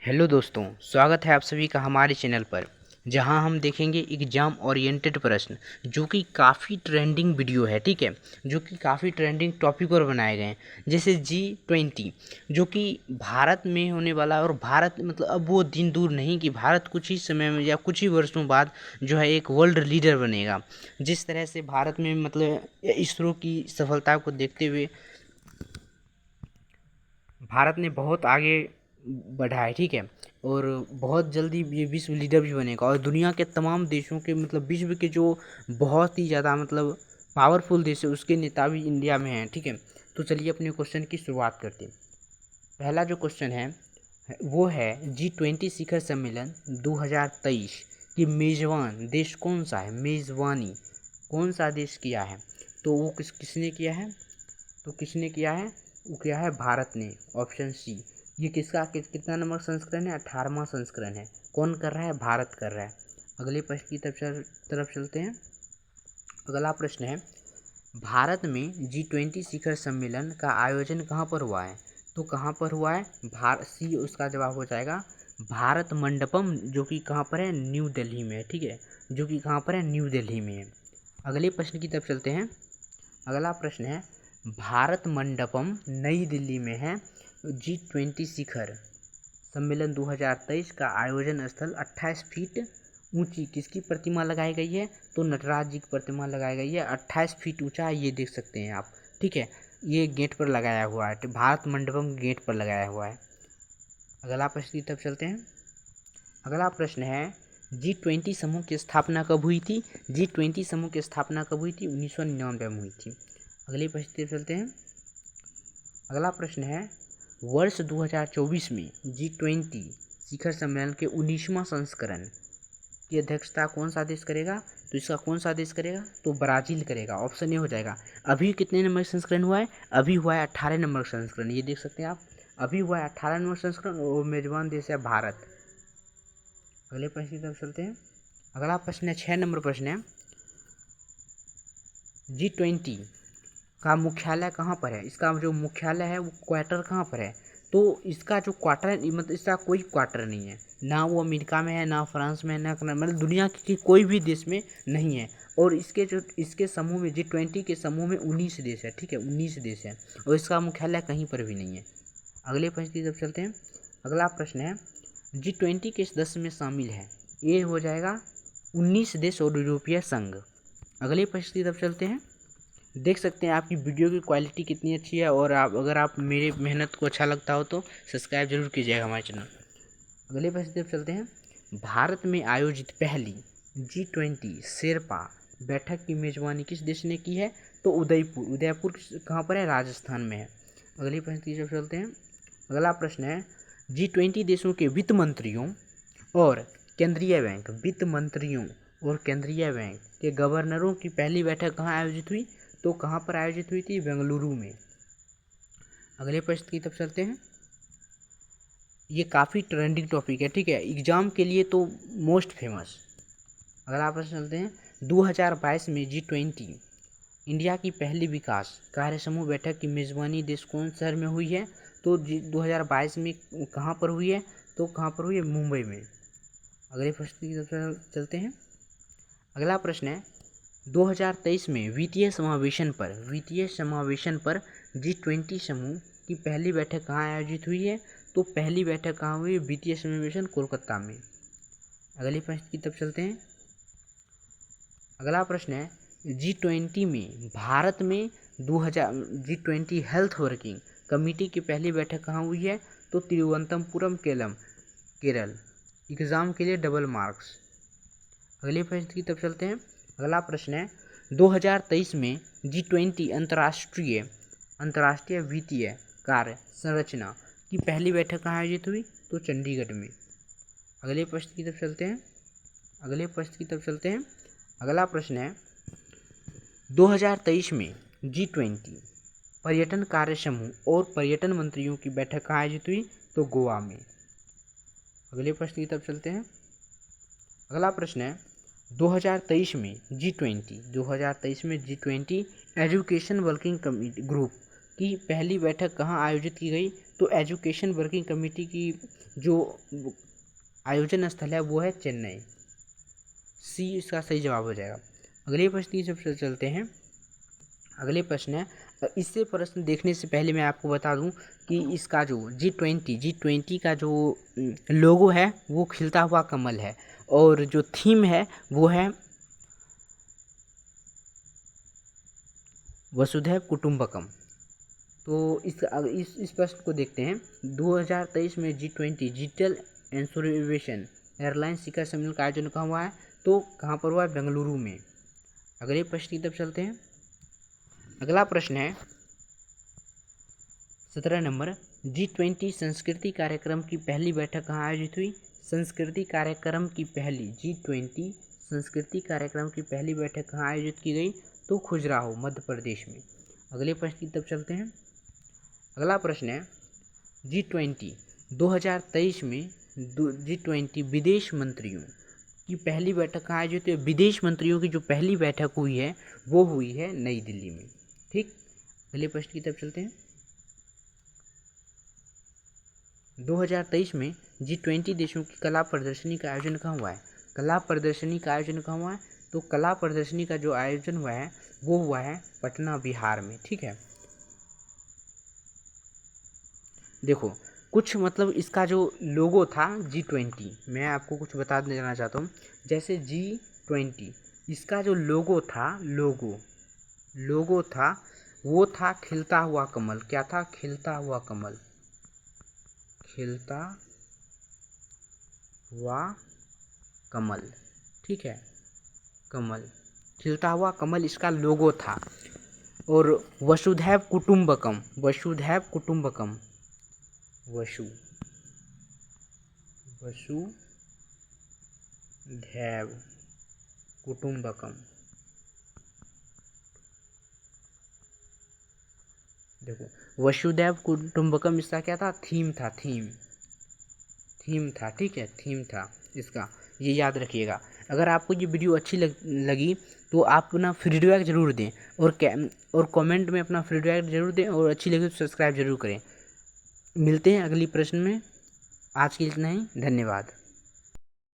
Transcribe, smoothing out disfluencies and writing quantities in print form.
Hello दोस्तों, स्वागत है आप सभी का हमारे चैनल पर, जहां हम देखेंगे एग्ज़ाम ओरिएंटेड प्रश्न जो कि काफ़ी ट्रेंडिंग वीडियो है। ठीक है, जो कि काफ़ी ट्रेंडिंग टॉपिक पर बनाए गए हैं, जैसे G20 जो कि भारत में होने वाला है। और भारत मतलब अब वो दिन दूर नहीं कि भारत कुछ ही समय में या कुछ ही वर्षों बाद जो है एक वर्ल्ड लीडर बनेगा। जिस तरह से भारत में मतलब इसरो की सफलता को देखते हुए भारत ने बहुत आगे बढ़ा है। ठीक है, और बहुत जल्दी ये विश्व लीडर भी बनेगा और दुनिया के तमाम देशों के मतलब विश्व के जो बहुत ही ज़्यादा मतलब पावरफुल देश है उसके नेता भी इंडिया में हैं। ठीक है, तो चलिए अपने क्वेश्चन की शुरुआत करते हैं। पहला जो क्वेश्चन है वो है G20 शिखर सम्मेलन 2023 की मेज़बान देश कौन सा है। मेज़बानी कौन सा देश किया है, तो वो किसने किया है, तो किसने किया है, वो किया है भारत ने। Option C. ये किसका कितना नंबर संस्करण है, 18वां संस्करण है। कौन कर रहा है, भारत कर रहा है। अगले प्रश्न की तरफ चलते हैं। अगला प्रश्न है भारत में G20 शिखर सम्मेलन का आयोजन कहाँ पर हुआ है, तो कहाँ पर हुआ है, सी उसका जवाब हो जाएगा भारत मंडपम, जो कि कहाँ पर है, न्यू दिल्ली में है। ठीक है, जो कि कहाँ पर है, न्यू दिल्ली में है। अगले प्रश्न की तरफ चलते हैं। अगला प्रश्न है भारत मंडपम नई दिल्ली में है। G20 शिखर सम्मेलन 2023 का आयोजन स्थल 28 फीट ऊंची किसकी प्रतिमा लगाई गई है, तो नटराज जी की प्रतिमा लगाई गई है। 28 फीट ऊंचा ये देख सकते हैं आप। ठीक है, ये गेट पर लगाया हुआ है, भारत मंडपम गेट पर लगाया हुआ है। अगला प्रश्न की तरफ चलते हैं। अगला प्रश्न है G20 समूह की स्थापना कब हुई थी। G20 समूह की स्थापना कब हुई थी, 1999 में हुई थी। अगले प्रश्न की तरफ चलते हैं। अगला प्रश्न है वर्ष 2024 में G20 शिखर सम्मेलन के 19वां संस्करण की अध्यक्षता कौन सा देश करेगा, तो इसका कौन सा देश करेगा, तो ब्राज़ील करेगा। ऑप्शन ए हो जाएगा। अभी कितने नंबर संस्करण हुआ है, अभी हुआ है 18 नंबर संस्करण, ये देख सकते हैं आप। अभी हुआ है 18 नंबर संस्करण और मेजबान देश है भारत। अगले प्रश्न की तरफ चलते हैं। अगला प्रश्न है 6 नंबर प्रश्न है G20 का मुख्यालय कहाँ पर है। इसका जो मुख्यालय है वो क्वार्टर कहाँ पर है, तो इसका जो क्वार्टर है मतलब इसका कोई क्वार्टर नहीं है, ना वो अमेरिका में है, ना फ्रांस में है, ना मतलब दुनिया के कोई भी देश में नहीं है। और इसके समूह में G20 के समूह में 19 देश है। ठीक है, 19 देश है और इसका मुख्यालय कहीं पर भी नहीं है। अगले प्रश्न की तरफ चलते हैं। अगला प्रश्न है G20 के सदस्य में शामिल है, ये हो जाएगा 19 देश और यूरोपीय संघ। अगले प्रश्न की तरफ चलते हैं। देख सकते हैं आपकी वीडियो की क्वालिटी कितनी अच्छी है, और अगर आप मेरे मेहनत को अच्छा लगता हो तो सब्सक्राइब जरूर कीजिएगा हमारे चैनल। अगले प्रश्न की तरफ चलते हैं। भारत में आयोजित पहली G20 शेरपा बैठक की मेजबानी किस देश ने की है, तो उदयपुर कहाँ पर है, राजस्थान में है। अगले प्रश्न की तरफ चलते हैं। अगला प्रश्न है G20 देशों के वित्त मंत्रियों और वित्त मंत्रियों और केंद्रीय बैंक के गवर्नरों की पहली बैठक कहाँ आयोजित हुई, तो कहाँ पर आयोजित हुई थी, बेंगलुरु में। अगले प्रश्न की तरफ चलते हैं। ये काफ़ी ट्रेंडिंग टॉपिक है। ठीक है, एग्जाम के लिए तो मोस्ट फेमस। अगला प्रश्न चलते हैं। 2022 में G20 इंडिया की पहली विकास कार्य समूह बैठक की मेज़बानी देश कौन शहर में हुई है, तो 2022 में कहाँ पर हुई है, तो कहाँ पर हुई है, मुंबई में। अगले प्रश्न की तरफ चलते हैं। अगला प्रश्न है 2023 में वित्तीय समावेशन पर G20 समूह की पहली बैठक कहाँ आयोजित हुई है, तो पहली बैठक कहाँ हुई, वित्तीय समावेशन कोलकाता में। अगले प्रश्न की तरफ चलते हैं। अगला प्रश्न है G20 में भारत में G20 हेल्थ वर्किंग कमेटी की पहली बैठक कहाँ हुई है, तो तिरुवनंतपुरम केरल। एग्ज़ाम के लिए डबल मार्क्स। अगले प्रश्न की तरफ चलते हैं। अगला प्रश्न है 2023 में G20 अंतर्राष्ट्रीय वित्तीय कार्य संरचना की पहली बैठक कहाँ आयोजित हुई, तो चंडीगढ़ में। अगले प्रश्न की तरफ चलते हैं। अगला प्रश्न है 2023 में G20 पर्यटन कार्य समूह और पर्यटन मंत्रियों की बैठक कहाँ आयोजित हुई, तो गोवा में। अगले प्रश्न की तरफ चलते हैं। अगला प्रश्न है 2023 में G20 education working committee group की पहली बैठक कहाँ आयोजित की गई? तो एजुकेशन वर्किंग कमेटी की जो आयोजन स्थल है वो है चेन्नई। सी इसका सही जवाब हो जाएगा। अगले प्रश्न की तरफ चलते हैं। अगले प्रश्न है, इससे प्रश्न देखने से पहले मैं आपको बता दूं कि इसका जो G20 का जो लोगो है वो खिलता हुआ कमल है, और जो थीम है वो है वसुधैव कुटुंबकम। तो इस प्रश्न को देखते हैं। 2023 में G20 डिजिटल इंनोवेशन एयरलाइन शिखर सम्मेलन का आयोजन कहाँ हुआ है? तो कहाँ पर हुआ है? बेंगलुरु में। अगले प्रश्न की तरफ चलते हैं। अगला प्रश्न है 17 नंबर, G20 संस्कृति कार्यक्रम की पहली बैठक कहाँ आयोजित हुई? संस्कृति कार्यक्रम की पहली G20 संस्कृति कार्यक्रम की पहली बैठक कहाँ आयोजित की गई? तो खजुराहो मध्य प्रदेश में। अगले प्रश्न की तरफ चलते हैं। अगला प्रश्न है G20 2023 में G20 विदेश मंत्रियों की पहली बैठक कहाँ आयोजित हुई? विदेश मंत्रियों की जो पहली बैठक हुई है वो हुई है नई दिल्ली में। ठीक, अगले प्रश्न की तरफ चलते हैं। 2023 में G20 देशों की कला प्रदर्शनी का आयोजन कहाँ हुआ है? कला प्रदर्शनी का आयोजन कहाँ हुआ है? तो कला प्रदर्शनी का जो आयोजन हुआ है वो हुआ है पटना बिहार में। ठीक है, देखो कुछ मतलब इसका जो लोगो था G20, मैं आपको कुछ बता देना चाहता हूँ। जैसे G20 इसका जो लोगो था वो था खिलता हुआ कमल। क्या था? खिलता हुआ कमल। खिलता हुआ कमल, ठीक है, कमल, खिलता हुआ कमल इसका लोगो था। और वसुधैव कुटुंबकम, वसुधैव कुटुंबकम, वसुधैव कुटुंबकम, देखो वसुधैव कुटुंबकम इसका क्या था? थीम था, थीम था। ठीक है, थीम था इसका, ये याद रखिएगा। अगर आपको ये वीडियो अच्छी लगी तो आप अपना फीडबैक ज़रूर दें, और कमेंट में अपना फीडबैक ज़रूर दें, और अच्छी लगी तो सब्सक्राइब जरूर करें। मिलते हैं अगली प्रश्न में। आज के लिए इतना ही, धन्यवाद।